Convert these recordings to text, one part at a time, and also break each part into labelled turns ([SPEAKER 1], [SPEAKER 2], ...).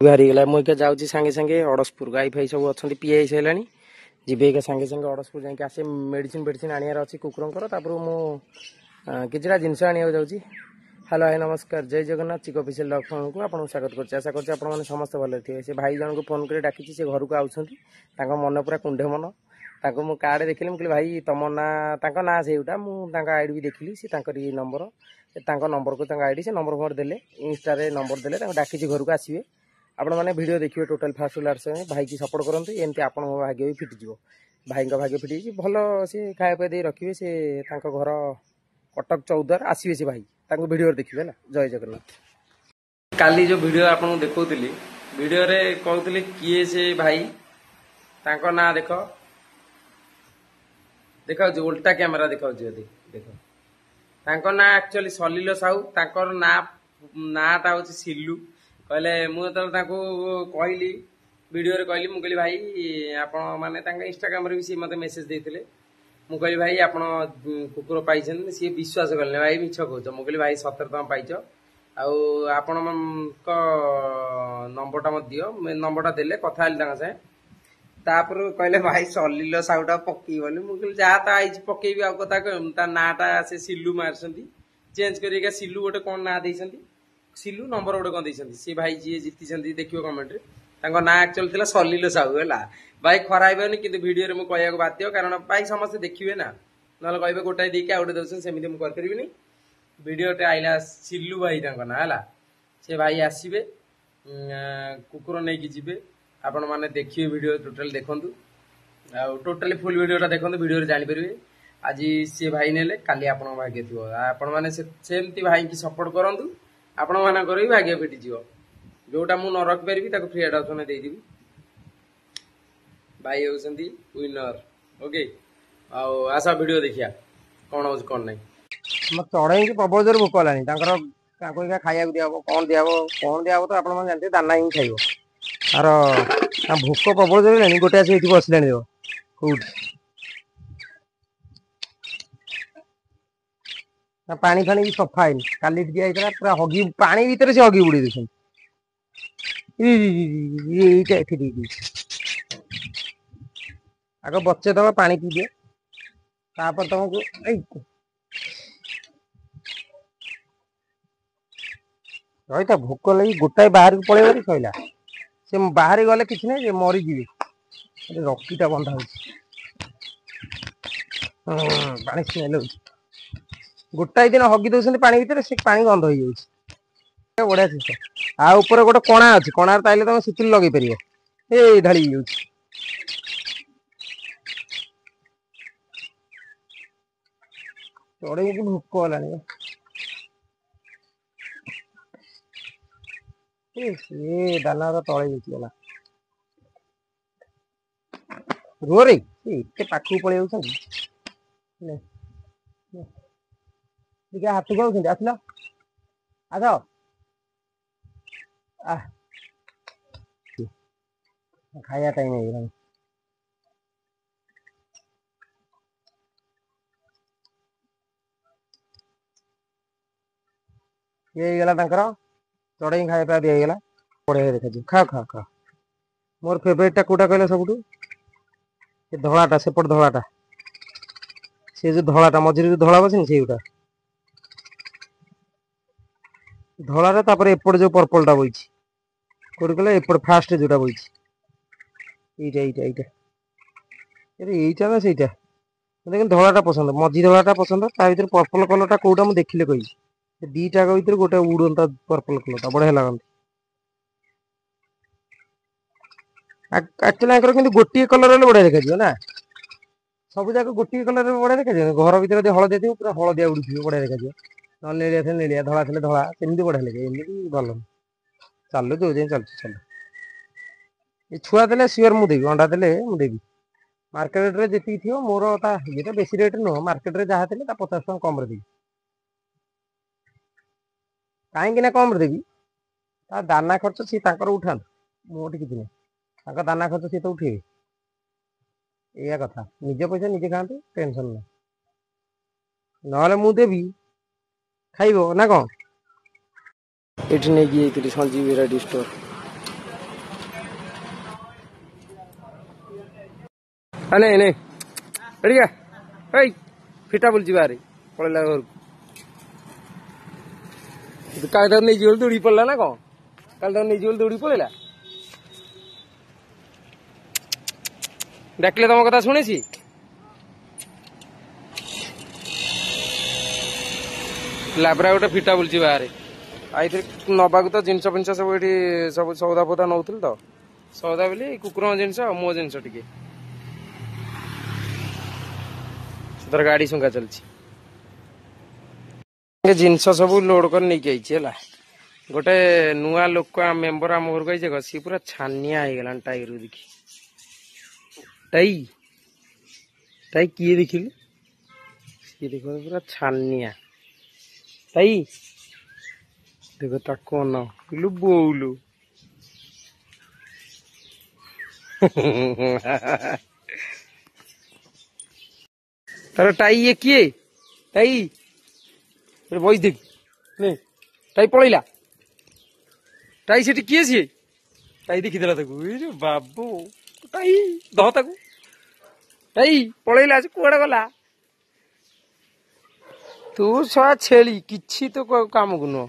[SPEAKER 1] बाहरी गला मुझे जाऊँगी सांगे सांगे अड़सपुर गाई फाई सब अच्छा पी आई सारे जीवे सांगे सांगे अड़सपुर जाके आसे मेडिसिन मेडिसिन आनियार अच्छी कुकुर किछटा जिनस आने जाऊँगी। हेलो हाय नमस्कार जय जगन्नाथ चिक ऑफिशियल डॉग फार्म को आपको स्वागत कर आशा कर समस्त भले थे से भाई जन को फोन कर डाकी से घर को आउछंती मन पूरा कुंडे मन मु कार्ड देखिली मुझे भाई तुम ना ना से आईडी भी देखिली सी नंबर नंबर को आईडी से नंबर फंबर देले इंस्टा नंबर देले डाकी घर को आसवे आपण मैंने वीडियो देखिए टोटल फास्ट लास्ट भाई की सपोर्ट करते एमती आप भाग्य भी फिटिज भाई भाग्य फिटी भल सी खाया पे रखिए से घर कटक 14 आसवे से भाई वीडियो देखिए है जय जगन्नाथ। काली जो वीडियो आपको देखौली वीडियो रे कहते किए से भाई तांको ना देख देखा उल्टा कैमेरा देखा देख तांको ना एक्चुअली सलील साहू तांकर नाटा हूँ सिलू कहले मुझे कहली वीडियो रे कहली मुझे भाई आप माने इंस्टाग्राम रे भी सी मते मेसेज देते मु कहली भाई आप कुकुर पाई सी विश्वास कले भाई मिछ कह मुझे भाई 17 तुम पाइच आपण नंबरटा मत दियो नंबरटा देले कथा सागे तापर कहले भाई सलील साउटा पकई बोली मुझे जहाँ तो आई पकईबी आ कथा कह नाटा से सिलू मार्चंती चेंज कर सिलू गोटे कौन ना देती सिलू नंबर गोटे कौन देती सी भाई जी जीति देखिए कमेंट रे ना एक्चुअली थी सलील साहू है भाई खराबनी कि वीडियो रे मुझे कहूँ बाध्य कारण भाई समस्त देखिए ना ना कहे गोटाए देखे आउटे दौर सेमती मुझे करें वीडियोटे आईला सिलू भाई ना है से भाई आसवे कुकुर नहीं कि जी आपण मैंने देखिए वीडियो टोटल देखूँ टोटली फुल वीडियोटा देखो वीडियो जानीपर आज सी भाई ने काली आप भाग्य थी आपण मैंने सेमती भाई की सपोर्ट करूँ आपण मानकर भी भाग्य फिटिज जोटा मुझे न रखिपारि फ्री एडप्शन देदेवी भाई होती विनर ओके आशा वीडियो देखिया कौन हो कौन नहीं मत चढ़े प्रबल जोर भोक है खाया दिया कौन दिया तो आप जानते दाना ही खाइब तार भोक प्रबल जोर गोटे आस बसला कौट पानी फानी भी सफा है काली दिया पूरा हगी पानी भितर से हगी बुड़े देखें आग बच्चे दबा पानी पी दिए तापर तुमको रही था भोक लगी गोटाए बाहर को पड़े सैला से बाहर गले कि ना मरीजी रकीटा बंधा हो पानी स्मेल हो गोटाए दिन हगी दौरान पानी भितर से पानी गंध हो जाए बढ़िया सिस्टम आ ऊपर गोटे कणा अच्छी कणार ताइले तुम शीतल लगे पार ए ढाली चढ़े कि भोक गलानी दाना तले बेचीगला रुह रे एत पाख पड़े हाथ को आसल आस खाया टाइम हो ये गला चढ़े खाया पिया दिगला बढ़िया देखा खा खा खा मोर फेवरेटा कौटा कहला सब धलाटा सेपट धलाटा से जो धलाटा मझे जो धला बस से धलाटा तापर एपट जो पर्पलटा बही कौट कहले एपट फास्ट जोटा बही यहीटा ना सहीटा लेकिन धलाटा पसंद मझी धलाटा पसंद ता भर पर्पल कलरटा कौटा मुझे देखिले कही दीटा भर गोटे उड़ंता पर्पल कलरटा बढ़िया लगता एक्चुअली गोटे कलर बढ़िया देखा ना सब जाक गोटे कलर बढ़िया देखा घर भर हलदिया थी पूरा हलदिया उड़ी बढ़िया देखा निलिया थे निलिया धला थे धला सेमती बढ़िया लगे एमती भल चलु जो जाए चलु चल ये छुआ देले सियोर मुझे अंडा देले मुझे मार्केट रे जी थी मोर ये तो बेसी रेट नुह मार्केट रे जहाँ थे 50 टका कम देवी कहीं कम देवी दाना खर्च सी उठा मोटे कि नहीं दाना खर्च सी तो उठे या कथा निज पैसा निजे खाते टेंशन ना ना मु देवी खाइब ना कौन ये नहीं संजीव भेराइटी स्टोर ନାଇଁ ନାଇଁ ଏଠିକା ଏଇ ଫିଟା ବୁଲଛି ବାହାରେ ପଳେଇଲା ଘରକୁ କାଳେ ତାକୁ ନେଇଯିବ ବୋଲି ଦୌଡ଼ିକି ପଳେଇଲା ନା କଣ କାଳେ ତାକୁ ନେଇଯିବ ବୋଲି ଦୌଡ଼ିକି ପଳେଇଲା ଡାକିଲେ ତମ କଥା ଶୁଣିଛି ଲାବ୍ରା ଗୋଟେ ଫିଟା ବୁଲଛି ବାହାରେ ଆଇଥିରେ ନବାକୁ ତ ଜିନିଷ ଫିନିଷ ସବୁ ଏଠି ସବୁ ସଉଦା ଫଉଦା ନଉଥିଲି ତ ସଉଦା ବୋଲି କୁକୁରଙ୍କ ଜିନିଷ ଆଉ ମୋ ଜିନିଷ ଟିକେ ସେଥିରେ ଗାଡି ଶୁଙ୍କା ଚାଲିଛି ଜିନିଷ ସବୁ ଲୋଡ କରି ନେଇକି ଆଇଛି ହେଲା ଗୋଟେ ନୂଆ ଲୋକ ମେମ୍ବର ଆମ ଘରକୁ ଆଇଛି ସିଏ ପୁରା ଛାନିଆ ହେଇଗଲାଣି ଟାଇରୁ ଦେଖି ଟାଇ କିଏ ଦେଖିଲୁ ସିଏ ଦେଖ ପୁରା ଛାନିଆ ଟାଇ ଦେଖ ତାକୁ ଅନାଉ ବୋଉଲୁ ତାର ଟାଇ ଇଏ କିଏ ଟାଇ ବଇସ ଦେଖି ଟାଇ ପଳେଇଲା ଟାଇ ସେଠି କିଏ ସିଏ ଟାଇ ଦେଖିଦେଲା ତାକୁ ବାବୁ ଟାଇ ଦହ ତାକୁ ଟାଇ ପଳେଇଲା ସେ କୁଆଡେ ଗଲା ତୁ ଛୁଆ ଛେଳି କିଛି ତ କାମକୁ ନୁହଁ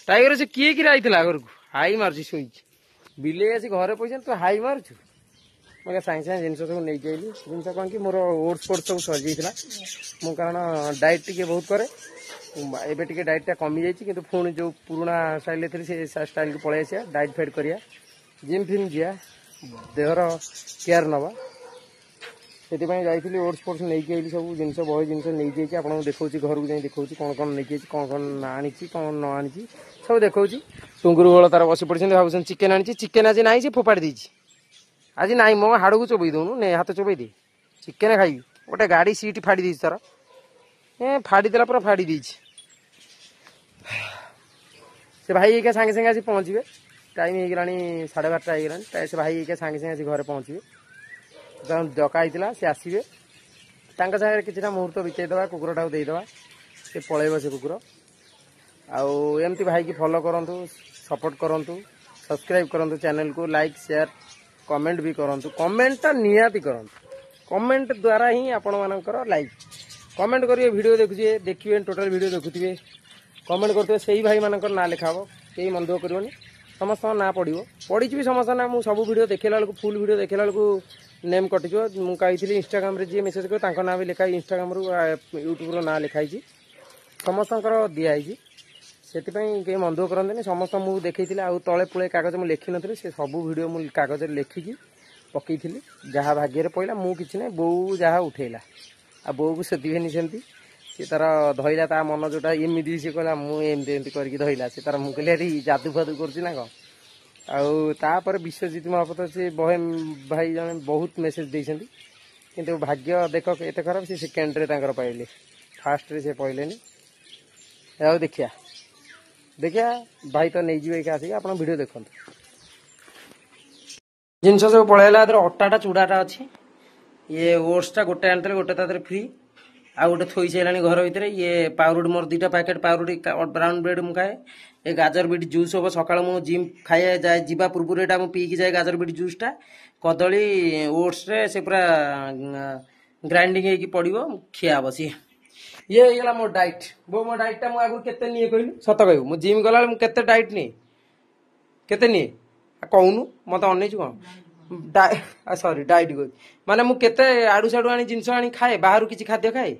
[SPEAKER 1] ଟାଇଗର ସେ କିଏ କିରେ ଆଇଥିଲା ଘରକୁ ହାଇ ମାରୁଛି ଶୋଇଛି ବିଲେଇ ଆସି ଘରେ ପଇସା ତୁ ହାଇ ମାରୁଛୁ ମୁଁ ସାଙ୍ଗେ ସାଙ୍ଗେ ଜିନିଷ ସବୁ ନେଇକି ଆଇଲି ଜିନିଷ କ'ଣ କି ମୋର ଓଟ୍ସ ଫୋଟ୍ସ ସବୁ ସରିଯାଇଥିଲା ମୁଁ କାରଣ ଡାଏଟ୍ ଟିକେ ବହୁତ କରେ ଏବେ ଟିକେ ଡାଏଟ୍ଟା କମିଯାଇଛି କିନ୍ତୁ ପୁଣି ଯେଉଁ ପୁରୁଣା ଷ୍ଟାଇଲ୍ରେ ଥିଲି ସେ ଷ୍ଟାଇଲ୍କୁ ପଳେଇ ଆସିବା ଡାଏଟ୍ ଫାଇଟ୍ କରିବା ଜିମ୍ ଫିମ୍ ଯିବା ଦେହର କେୟାର ନେବା ସେଥିପାଇଁ ଯାଇଥିଲି ଓଟ୍ସ ଫୋଟ୍ସ ନେଇକି ଆଇଲି ସବୁ ଜିନିଷ ବହେ ଜିନିଷ ନେଇକି ଯାଇଛି ଆପଣଙ୍କୁ ଦେଖାଉଛି ଘରକୁ ଯାଇ ଦେଖାଉଛି କ'ଣ କ'ଣ ନେଇକି ଯାଇଛି କ'ଣ ଆଣିଛି କ'ଣ ନ ଆଣିଛି ସବୁ ଦେଖାଉଛି ଟୁଙ୍ଗୁରୁ ବେଳ ତାର ବସି ପଡ଼ିଛନ୍ତି ଭାବୁଛନ୍ତି ଚିକେନ୍ ଆଣିଛି ଚିକେନ୍ ଆଜି ନାହିଁ ସେ ଫୋପାଡ଼ି ଦେଇଛି ଆଜି ନାଇଁ ମୋ ହାଡ଼କୁ ଚୋବେଇ ଦଉନୁ ନେ ହାତ ଚୋବେଇ ଦେ ଚିକେନ୍ ଖାଇବି ଗୋଟେ ଗାଡ଼ି ସିଟ୍ ଫାଡ଼ି ଦେଇଛି ତାର ଫାଡ଼ି ଦେଲା ପୁରା ଫାଡ଼ି ଦେଇଛି ସେ ଭାଇ ଏଇକା ସାଙ୍ଗେ ସାଙ୍ଗେ ଆସି ପହଞ୍ଚିବେ ଟାଇମ୍ ହେଇଗଲାଣି 12:30 ହେଇଗଲାଣି ସେ ଭାଇ ଏଇକା ସାଙ୍ଗେ ସାଙ୍ଗେ ଆସି ଘରେ ପହଞ୍ଚିବେ ତାଙ୍କୁ ଡକା ହେଇଥିଲା ସେ ଆସିବେ ତାଙ୍କ ସାଙ୍ଗରେ କିଛିଟା ମୁହୂର୍ତ୍ତ ବିତେଇଦେବା କୁକୁରଟାକୁ ଦେଇଦେବା ସେ ପଳେଇବ ସେ କୁକୁର ଆଉ ଏମିତି ଭାଇକି ଫଲୋ କରନ୍ତୁ ସପୋର୍ଟ କରନ୍ତୁ ସବସ୍କ୍ରାଇବ୍ କରନ୍ତୁ ଚ୍ୟାନେଲକୁ ଲାଇକ୍ ସେୟାର कमेंट भी करंतु कमेंटटा निहाती करंतु कमेंट द्वारा ही आपणमानकर लाइक कमेंट करिए वीडियो देखिए टोटल वीडियो देखुथिबे कमेंट करते सही भाई मानकर ना लिखा हो कई मन दुख करनी समस्त ना पड़ो पड़ी भी समस्त ना मुझे सब वीडियो देखला बेलू फुल वीडियो देखला बेलू नेम कटिज मुझे कही इंस्टाग्राम जी मेसेज कर ना भी लिखाई इंस्टाग्राम यूट्यूब ना लिखाई समस्त दिखाई से कहीं मन दुख करते समस्त मुझे देखी आउ तले पुले कागज मुझे लिखी नी से सब वीडियो मुझे कागज लिखिकी पकई जहाँ भाग्य पड़ा मुझे किसी ना बो जहाँ उठेला आ बो को सेदिनी सेमती सी तार धईला ता मन जोटा एमती सी कहला मुझे करके धईला से तार मुझे कहली जादू फादू करना कौन आपर विश्वजित महापात्र से बहे भाई जन बहुत मेसेज देती किंतु भाग्य देख एत खराब से सेकेंड्रे पाइले फास्ट रे से पहले देखिया देखिया भाई तो नहीं जी आसिक आप वीडियो देखते जिन सब पलैला अटाटा चूड़ाटा अच्छी ये ओट्सटा गोटे आनी गोटे तादर फ्री आ गोटे थोई सारा घर भितर ये पाउरुटी मोर 2टा पैकेट पाउरुटी ब्राउन ब्रेड मुझे खाए ये गाजर बीट जूस हम सका मुझे जिम खाए जाए जा पूर्व यहाँ मुझे पीकी जाए गाजर बीट जूसटा कदली ओट्स से पूरा ग्राइंडिंग होगी पड़ो खिया हम सी ये होगा मो डाइट बो मो डाइटा मुझे आगुरी केते निये कहलु सत कहू मु जिम गला केते डाइट निये केते निये कहूनु मत अनैछु कौन सॉरी डाइट कह माने मु केते आडू साडू आनी जिनस आनी खाए बाहर किसी खाद्य खाए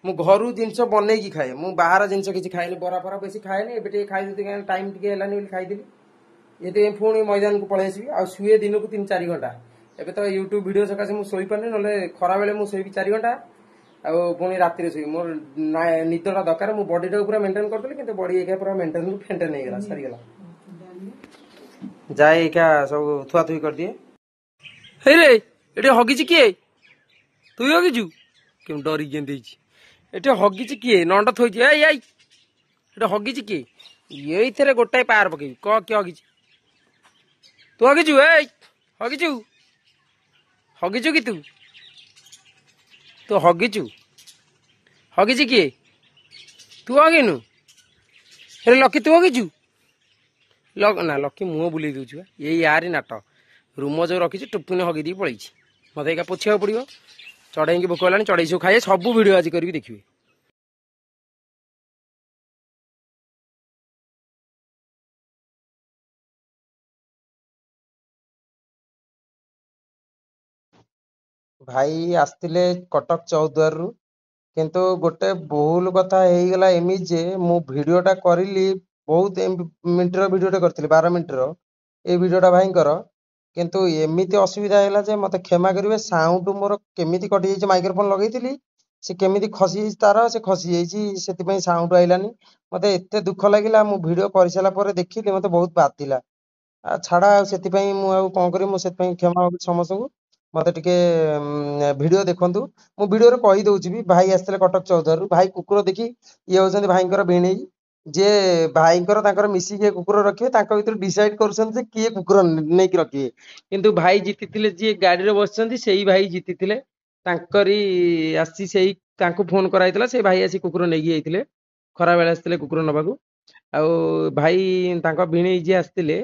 [SPEAKER 1] मु घरू जिनस बनईकी खाए मु बाहर जिनस किसी खाए बरा फरा बेसी खाए ए खाई टाइम टे खाईदी ये पुणी मैदान को पलि आसबि आ शुए दिन को 3-4 घंटा एबे तो यूट्यूब वीडियो सकाशे मु सोई पारनी नले खरा बेले मु सोई 4 घंटा पुणी राति शुई मोर निदटा दरकार मु बॉडी टाक पूरा मेंटेन करदेली किंतु बॉडी एका पूरा मेंटेन फेंटेन हो गला सरीगला जाए एका सब थुआ थुई कर दिए हे रे एटे हगिची किए तू हगिचु क्यों डरी गेंदी एटे हगिची किए नंड थोइची ए आई एटे हगिची किए ये गोटाए पार पकेबी क किए हगिची तू हगिचु ए हगिचु हगिचु कि तू हगिचु हगिची किए तू हगिनु हे लकी तू हगिचु ना लकी मुह बुले दे ये यार नाट रूम जो रखी टुपुने हगी दी पलैछि मत एका पोछा पड़ो चढ़ई की भोक होगा चढ़ई सब खाए सब भिड आज करी देखिए। भाई आसते कटक चौद्वार रु किंतु गोटे भूल कथा गला एमि जे मु भिडियोटा करली बहुत मिनटर भिडियोटा करथिली 12 मिनटर ए भिडियोटा भाईंकर किंतु एमिति असुविधा हैला जे मते क्षमा करिवे साउंड मोर केमिति कटि जाइछ माइक्रोफोन लगेइथिली से केमिति खसी जाइछ तार से खसी जाइछ सेति पई साउंड आइलानी मते एते दुख लागिला मु भिडियो करिसला परे देखिली मते बहुत बातिला छाड़ा सेति पई मु आ कोन करी मु सेति पई क्षमा समस्त मते टिके भिडियो देखंतु मु भिडियो रे कहि दउछि भी भाई आस्ते कटक चौधर भाई कुकुर देखी ये होचंदी भाईंकर भिणेई जे भाईंकर तांकर मिसी के कुकुर रखिए तांको भीतर डिसाइड करछन जे किए कुकुर नै कि रखिए किंतु भाई जीतिथिले जे गाड़ी रे बसछंदी सेही भाई जीतिथिले तांकरी आसी सेही तांको फोन कराइतला से भाई आसी कुकुर नै कि आइथिले खरा बेला आस्ते कुकुर नबाकू आउ भाई तांको भिणेई जे आस्ते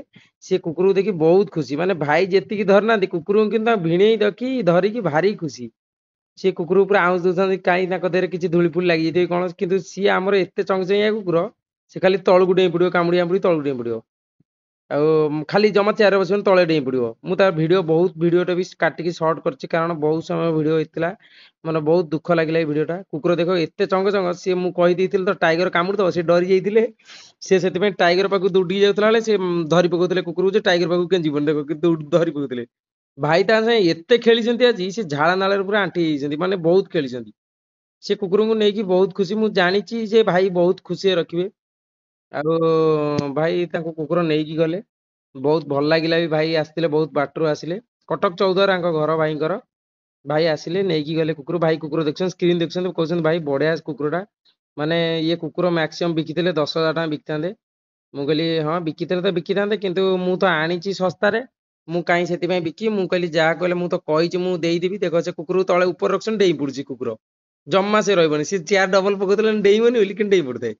[SPEAKER 1] सी कुकुर देखी बहुत खुशी माने भाई जेतिकी धरना कुकुर कि भिणेई देखी धरिकी भारी खुशी सी कुकुर उपर आउस दउछंदी काई ताको देहरे किछि धूଳି फुली लागि जइते कोन किंतु सी हमर एते चंगचंगिया कुकुर से खाली तळगु डेई पडियो कामुडी आमुडी तळगु डेई पडियो खाली जमा चेयर बसन तळे डेई पडियो मु तार वीडियो बहुत वीडियोटा भी काटिकी शॉर्ट करछि कारण बहुत समय वीडियो हेतिला माने बहुत दुख लागिला ए वीडियोटा कुकुर देखो एते चंग चंग से मु कहि देइथिल तो टाइगर कामुड दो से डरी जाइथिले से सेति पे टाइगर पाकु दौड़ी जाउतला से धरि पकोतले कुकुर जे टाइगर पाकु के जीवन देखो कि धरि पकोतले भाई ता से एते खेली आज से झाड़ा नाल पूरा आंटी माने बहुत खेली से कुकुर को लेकिन बहुत खुशी मुझे जानी जे भाई बहुत खुशी रखिए भाई कुकुर नहीं की गले बहुत भल लगिला भी भाई आसते बहुत बाटर आसिले कटक चौद्वार घर भाई भाई आसिले नहीं की गले कुकुर भाई कुकुर देख स्क्रीन देख कहते भाई बढ़िया कुकुरटा माने ये कुकुर मैक्सिमम बिकी 10,000 टका बिकता मुझे हाँ बिकी तो बिकी था किंतु मु तो आनी सस्तार मु कहीं से बिकी मु कहली जहाँ कहले मु तो कही मुझे देदेवी देख से कुकुर तले ऊपर रखन डेई पड़ी कुकुर जम्मा से रही सी चेयर डबल पकड़े डेईबनी बोली कि डेई पड़े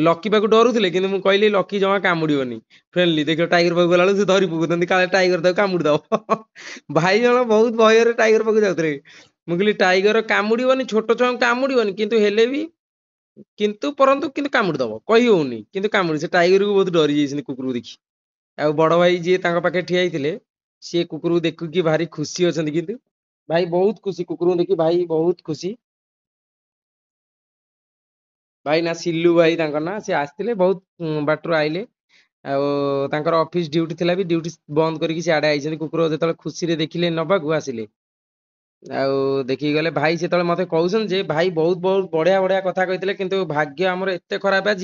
[SPEAKER 1] लकी पाक डरुले कि कहली लकी जमा कामुड़नी फ्रेंडली देख टाइगर पाक गला से धरी पकाते काले टाइगर तक कामुड़ी दब भाई जन बहुत भयर टाइगर पाक जाते मुझे टाइगर कामुड़नी छोट छुआ कामुड़नी किंतु हेले भी किंतु परंतु किंतु कामुड़ी दब कही होनी किंतु कामुड़ी से टाइगर को बहुत डरी जाइए कुकुर देखी आ बड़ भाई जी पाखे ठिया होते सी कुकुर देखिकी भारी खुशी अच्छा किंतु भाई बहुत खुशी कुकुर देखी भाई बहुत खुशी भाई ना सिल्लू भाई ना सी आसते बहुत बाटर आइले ऑफिस ड्यूटी थिला भी ड्यूटी बंद करके सियाड़े आई कुकुर जो खुशी देखिले नबाकू आसिले देखी गले भाई से मत कहउछन जे भाई बहुत बहुत बढ़िया बढ़िया कथा कहते किंतु भाग्य आमर एते खराब आज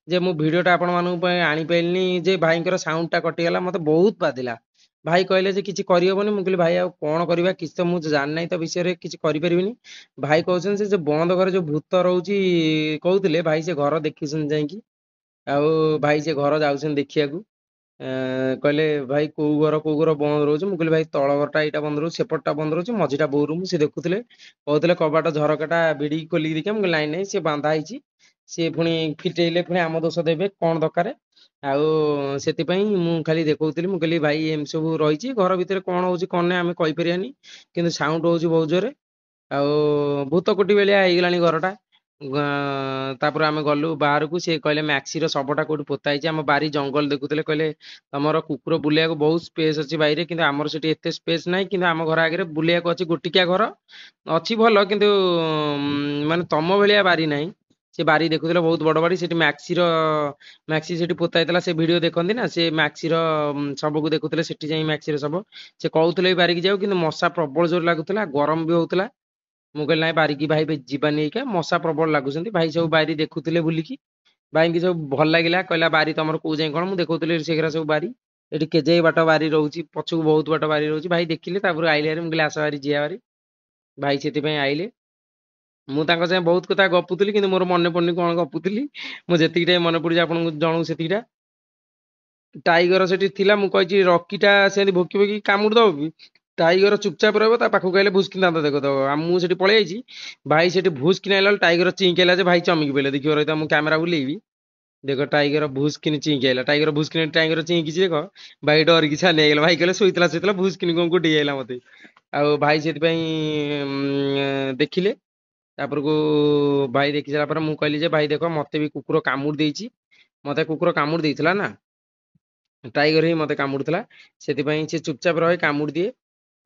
[SPEAKER 1] जे मु वीडियोटा आपण मानू आनी पाइलनी जे भाईंकर साउंडटा कटिगला मत बहुत बाधिला भाई कहले जे किछि करियबनी मु कहली भाई आ कोन करबा किछ तो मु जान नै तो विषय रे किछि करि परिबिनी भाई कहउछन से बंद घर जो भूत रहउची कहउतले भाई से घर देखिसन जाई कि भाई से घर जाउछन देखियाकू कहले भाई को घर बंद रोज मुझे भाई तल घरटा यहाँ बंद रोज सेपटा बंद रोज मझीटा बो रूम से देखुले कहते कबाट झरकाटा भिड़ी खोलिक देखिए मुझे लाइन नहीं सी बांधा ही सी पुणी फिटेले पुणी आम दोष देवे कौन दरकार से खाली देखी मुझे भाई एम सब रही घर भितर कौन हो कौन नहीं आम कहीपरानी कि साउंड हो बहुत जोरे आ भूत कोटी बेलिया होगला घरटा तापर आम गलु बाहर को सी कहले मैक्सी शबटा कौट पोता आम बारी जंगल देखुले कहले तुम कुकुर बुलिया बहुत स्पेस अच्छी बाहर कि आमर से एत स्पेस ना कि आम घर आगे बुलिया अच्छी गोटिकिया घर अच्छी भल कि माने तम भाया बारी ना से बारी देखुले बहुत बड़ बारी से मैक्सी से पोता से भिड देखती ना से मैक्सी शब को देखुले से मैक्सी शब से कहते बारिकी जाऊ कि मशा प्रबल जोर लगुला गरम भी होता मु कहली ना बारिकी भाई जीवानी क्या मशा प्रबल लगुच भाई सब बारी देखुले बुलिकी भाई की सब भल लगे कहला बारी तुम कौ जाए कौन मुझे देखुली से सब बारी ये केजे बाट बारी रोचे पछक बहुत बाट बारी रोचे भाई देखिले आइले मुझे आस बारी जीवा बारी भाई से आइले मुझे बहुत कथा गपुली कि मोर मन पड़नी कौन गपुली मुझे टाइम मन पड़ी आप जनऊ से टाइगर से मुझे रकीटा से भोकी भोकी कामुड़ दब भी टाइगर चुपचाप रहा पाखक कहले भूसकिन दात देख दब मुझे पलि भाई से भूसकिन आइला टाइगर चिंक भाई चमकी पे देखिए रही मुझे कैमेरा बुलेबी देख टाइगर भूसकिन चिंकी आइला टाइगर भूसकिन टाइगर चिंकी देख भाई डर की छानी आइगला भाई कहले शोला भूसकिन को गुडी आइला मते आउ भाई से देखिले तापर को भाई देखि सारा पर मु कहली जे भाई देखो मते भी कुकुर कामुड़ देइची मते कुकुर कामुड़ देइथिला ना टाइगर ही मते कामुड़ुला से चुपचाप रहे कामुड़ दिए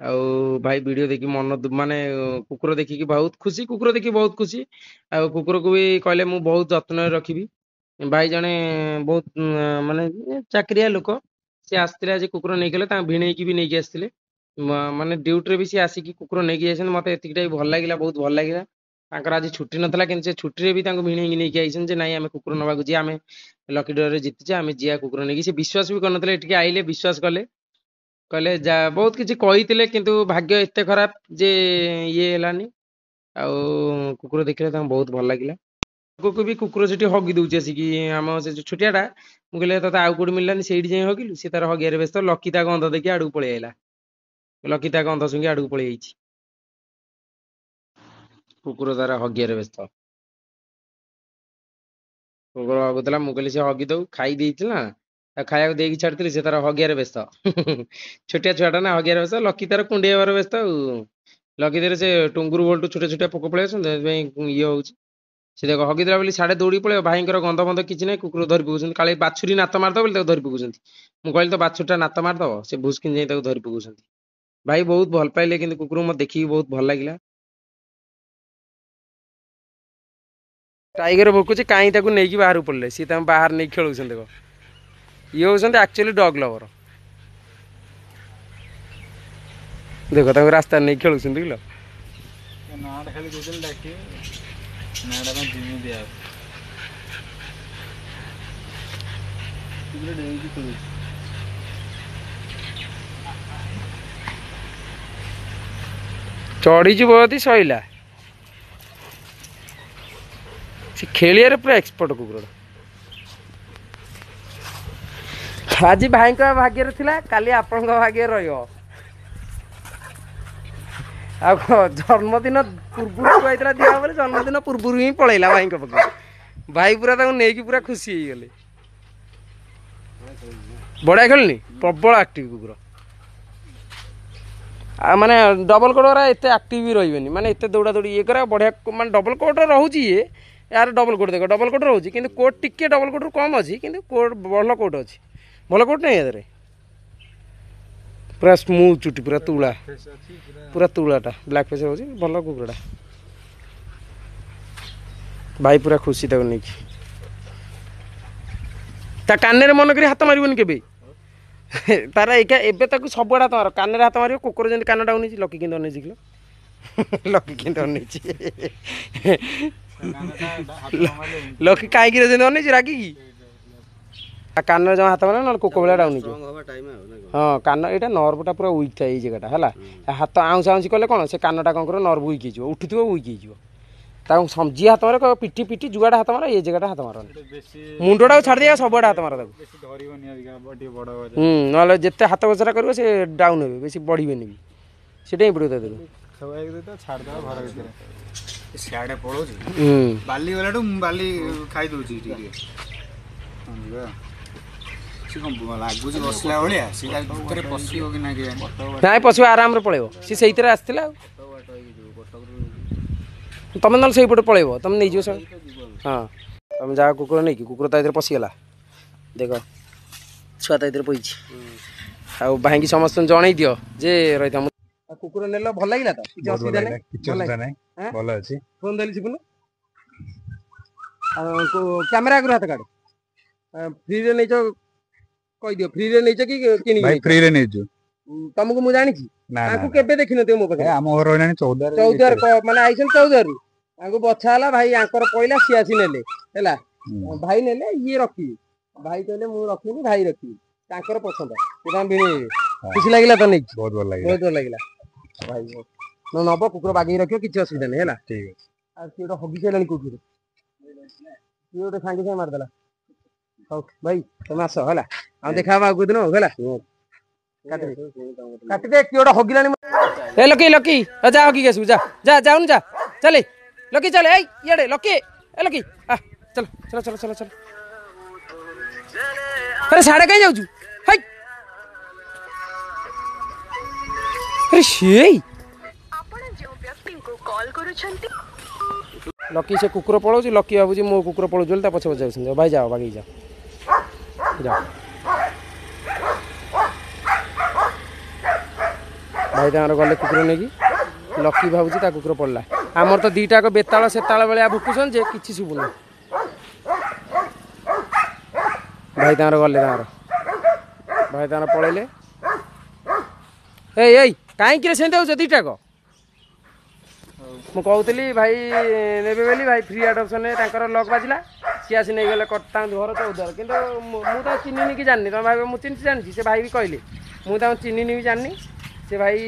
[SPEAKER 1] आउ भाई वीडियो देखी मन माने कुकुर देखिकी बहुत खुशी कुकुर देखी बहुत खुशी आ कुकुर को भी कहले मु बहुत जत्न रखिबी भाई जने बहुत माने चाकरिया लोक से आसते आज कुकुर नहीं गले भिणई की भी नहीं आसते माने ड्यूटी भी सी आसिक कुकुर नहीं जाइए मत एतिकटा भल लगे बहुत भल लगे आज छुट्टी नाला कि छुट्टी भी भिणई नहीं आई जे नाई आम कुकुर नवा जी आम लकी डर जीतिचे आम जिया कुकुर नहीं विश्वास भी करते आइले विश्वास कले कहले जा बहुत किसी कही किंतु भाग्य एत खराब जे ये हेलानी आउ कुकुर देखले बहुत भल लगे को भी कुकुर से हगी दौर आसिक आम से छोटियाटा मुझे तोते आउ कौट मिलानी से जाए हगिलु सी तार हगियार व्यस्त लकी ता गंध देखी आड़ू पलि आला लकी ता गंध शुंगी आड़ू पलि जाइए कुकुर तार हगियार व्यस्त कुकुर हगुला मुझे से हगी दऊ खाई ना खाया देकी छाड़ी से तार हगियार व्यस्त छोटिया छुआटा ना हगियार व्यस्त लकी तार कुंडेबार व्यस्त लकी देर से टुंगुर बोलटू छोटे छोटे पोक पलि ये हूँ से देख हगिदेला बोली साढ़े दौड़ी पड़े भाईଙ୍କର गंध बंध କିଛି ନାହିଁ कुकुर धरी पकाउଛନ୍ତି काले बाछुरी नात मारदବ ବୋଲି ତାକୁ ଧରି ପକାଉଛନ୍ତି ମୁଁ କହିଲି ତ ବାଛୁରୀଟା ନାତ ମାରଦବ ସେ ଭୁସକିନ ଯାଇ ତାକୁ ଧରି ପକାଉଛନ୍ତି ଭାଇ ବହୁତ ଭଲ ପାଇଲେ କିନ୍ତୁ କୁକୁର ମତେ ଦେଖିକି ବହୁତ ଭଲ ଲାଗିଲା टाइगर भोकुଛି କାହିଁ ତାକୁ ନେଇକି ବାହାରକୁ ପଡିଲେ ସିଏ ତାଙ୍କୁ ବାହାର ନେଇ ଖେଳଉଛନ୍ତି ଦେଖ ଇଏ ହଉଛନ୍ତି ଆକ୍ଚୁଆଲି ଡଗ ଲଭର ଦେଖ ତାଙ୍କୁ ରାସ୍ତାରେ ନେଇ ଖେଳଉଛନ୍ତି କିଲୋ
[SPEAKER 2] ନାଡ ଖାଲି ଦେଇଦେଲେ ଡାକିବେ ନାଡା ପାଇଁ ଜିମି ଦିଆ ଟିକେ ଡେଇକି ଖେଳୁଛି
[SPEAKER 1] ଚଢିଯିବ ଯଦି ସଇଲା ସେ ଖେଳିବାରେ ପୁରା ଏକ୍ସପର୍ଟ କୁକୁରଟା ଆଜି ଭାଇଙ୍କ ଭାଗ୍ୟରେ ଥିଲା କାଲି ଆପଣଙ୍କ ଭାଗ୍ୟରେ ରହିବ ଆଉ ଜନ୍ମଦିନ ପୂର୍ବରୁ କହିଥିଲା ଦିଆ ବୋଲି ଜନ୍ମଦିନ ପୂର୍ବରୁ ହିଁ ପଳେଇଲା ଭାଇଙ୍କ ପାଖକୁ ଭାଇ ପୁରା ତାଙ୍କୁ ନେଇକି ପୁରା ଖୁସି ହେଇଗଲେ ବଢିଆ ଖେଳିନି ପ୍ରବଳ ଆକ୍ଟିଭ କୁକୁର आ माने डबल कोड एत आक्टिव भी रही माने एत दौड़ा दौड़ी ये करा बढ़िया माने डबल कोड रोचे ये यार डबल कोड देख डबल कोड रोचे कि कोड टिके डबल कोड कम अच्छी कि कोड भल कोड अच्छी भल कोड नहीं ये पूरा स्मूथ चुटी पूरा तुलाटा ब्लैक फेस रोचे भल कुकुरटा भाई पूरा खुशी तक नहीं ता कान मन कर हाथ मारबनी के तार एका एबे तक सब हाथ मार कान हाथ मार कुकुर जमी कान डाउन लकी कि अनेची किलो लकी कि अनेची लकी कहीं अनेची रागी कान जमा हाथ मारे ना कुक भाया डाउन हाँ कान यहाँ नर्वटा पूरा वीक था ये जगह है हाथ आउँस आउँसी कले कौन से कानटा कौन कर नर्व वीक हो उठुव वीक हो जी हाथ मारे पिटी पिटी जुआड़ा हाथ मार ये जगह हाथ मार मुंडटा छाड़ दिया सब हाथ मार ना जिते हाथ बसरा कर डाउन हे बेस बढ़े भी से पड़े ना पशु आराम पलैब सी से आसला तुम ना से पलैब तुम नहीं जो हाँ तुम जा कुकुर नहीं कि कुकुर तो पशिगला देख छुआ तो पई आ भाई की समस्त जन दियो जे रही कुकुर नेल भल लगे तो किसी असुविधा नहीं भल अच्छी फोन देली शिखुन कैमेरा आगे हाथ काट फ्री रे नहीं कही दियो फ्री रे नहीं कि भाई फ्री रे नहीं तुमको मुझे जानी केबे देखी नो मो पाखे आम घर रही 14 माने आइसन 14 आंको बछा है भाई आंकर पहला सी आसी नेले है भाई नेले ये रखी भाई कहले मु रखी भाई रखी तांकर पसंद खुशी लगे तो नहीं बहुत भल लगे भाई नब कुकुर बागे रखियो किसी असुविधा नहीं है ठीक है हगी सारे कुकुर सी गोटे सांगे सांगे मारदेला हौ भाई तुम आस है देखा आगे दिन है काटी दे कि हगिला ए लकी लकी जा हगी आसू जा जा जाऊन जा चले लकी चले ये लकी ए लकी चलो चलो चलो चलो चलो अरे साढ़े कहीं जाऊँ हाय अरे शेई लकी से कुकुर पलाऊ लकी भावुँ मो कुकुर पलाऊ पछे पछे जाऊँ भाई जाओ बागी जाओ जाओ भाई तार गले कुकुर नहीं लकी भावुँ ता कुकुर पड़ला आमर तो दीटा बेताल सेताल बेलिया भुकुसन जे किसी शुभुना भाई तार गले तार भाई तार पलैले कहीं से दीटाक मु कहूली भाई ने भाई फ्री आडप्शन लक बाजिला सी आसी नहीं गले घर चौद्वार कि मुझे चिन्हनी कि जानी तुम भाई मुझे जानी से भाई भी कहले मुझे चिन्हनी भी जानी से भाई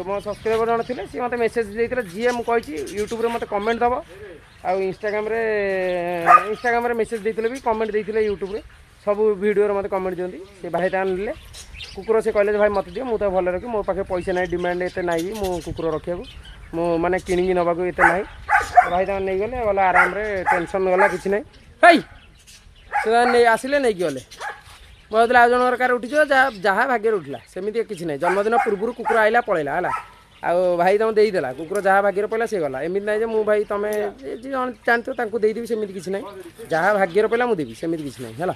[SPEAKER 1] मो सब्सक्राइबर जन थे सी मत मेसेज देते जी मुझे यूट्यूब मत कमेंट दब आ इंस्टाग्राम मेसेज देते भी कमेंट देते यूट्यूब सब वीडियो मत कमेंट दिखती से भाई ताने कुकुर से कहले भाई मत दियो मुझे भल रखी मो पाखे पैसा ना डिमांड एत ना मो कुकुर रखा मो माने किणी नवाक एत ना भाई ताने नहीं गले गला आराम रे टेंशन गला कि ना आसिले नहीं गले मुझे आज जन कार उठी जहाँ भाग्य उठला सेमती किसी ना जन्मदिन पूर्व कुकुर आइला पलैला है आ भाई तुम देदेला कुकुर जहाँ भाग्य पड़ा सी गला एमती ना मुझे भाई तुम जानते देदेवी सेमती किसी ना जहाँ भाग्य पड़ा मुझे देवी सेमती किसी ना है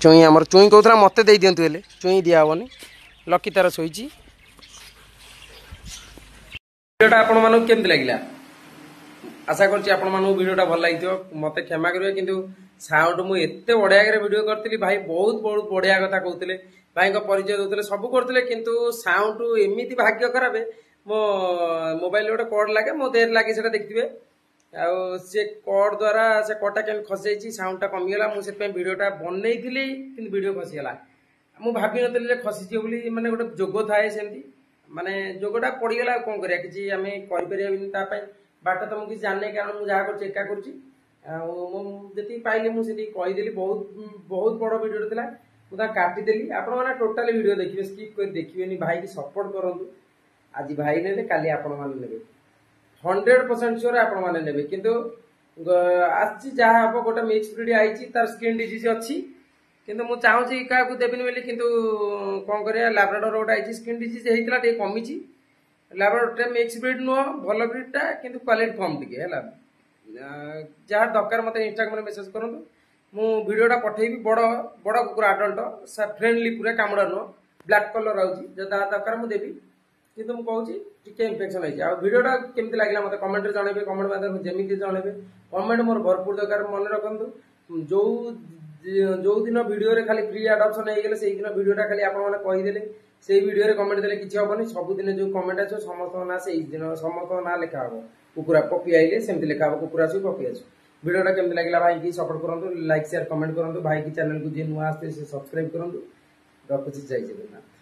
[SPEAKER 1] चुई आमर चुई कहूला मत दे दिंतु हेले चुई दिहबनी लकी तार शोची भिडियोटा आपण मानक केमती लगिला आशा करछि आपण मानक भिडियोटा भल लागिथियो मते क्षमा करिवे किंतु साउंड मु एते बढ़िया करे वीडियो करथिली भाई बहुत बहुत बढ़िया कथा कहउतले भाई को परिचय दउतले सब करथिले किंतु साउंड एमिति भाग्य खराबे मो मोबाइल गोटे कॉर्ड लागे मो देर लागे सेटा देखथिबे से कॉर्ड द्वारा से कॉर्डटा के खसी जाइए साउंडटा कमिगला मुझे भिडियोटा बनई थी कि भिडियो खसीगला मुझे भाभी नी खसीजी बोली माने गोटे जोग थाए सेमती माने जोगटा पड़गला कौन करिया किसी आम कर बाट तो मुझे जाने कारण मुझे जहाँ कर एका कर पाइली मुझे कहीदेली बहुत बहुत बड़ भिडियो था मुझे काटिदेली आपण मैंने टोटाली भिडियो देखिए स्किप कर देखिए भाई की सपोर्ट करूँ आज भाई ने काली आपण मैंने 100% श्योर आपण माने नेबे किंतु आछि जहा हम गोटे मिक्स ब्रीड आइछि तार स्किन डिजीज अछि किंतु मु चाहूछि का को देबिन बेली किंतु कोन करिया लैब्राडोर गोटे आइछि स्किन डिजीज हेइतला टे कमिछि लैब्राडोर मिक्स ब्रीड नो भलो ब्रीड टा किंतु क्वालिटी कम टिके हला जहा दरकार मते इंस्टाग्राम रे मेसेज करंतु मु वीडियोटा पठेबी बड़ बड़ कुकुर एडल्ट फ्रेंडली पूरा कामड़ा नो ब्लैक कलर आउछि जदा दरकार मु देबी किंतु मुझे टिके इन्फेक्शन है भिडियोटा केमती लगे मतलब कमेंट जनइबे कमेंट माध्यम जमी जनइबे कमेंट मोर भरपूर दरकार मन रखु जो दिन वीडियो खाली फ्री आडप्शन हो गले से दिन वीडियोटा खाली आपने कहीदेले से वीडियो रे कमेंट देले किछि हबनी सबुदिन जो कमेंट आछो समस्त ना से दिन समस्त ना लिखा हबो कुकुरा पपी आइले सेमती लिखा हबो कुकुरा से पपी आछो वीडियोटा केमती लागला भाई की सपोर्ट करंतु लाइक शेयर कमेंट करंतु भाई की चैनल को जे नुआ आस्ते से सब्सक्राइब करंतु रखुछि जय जगन्नाथ।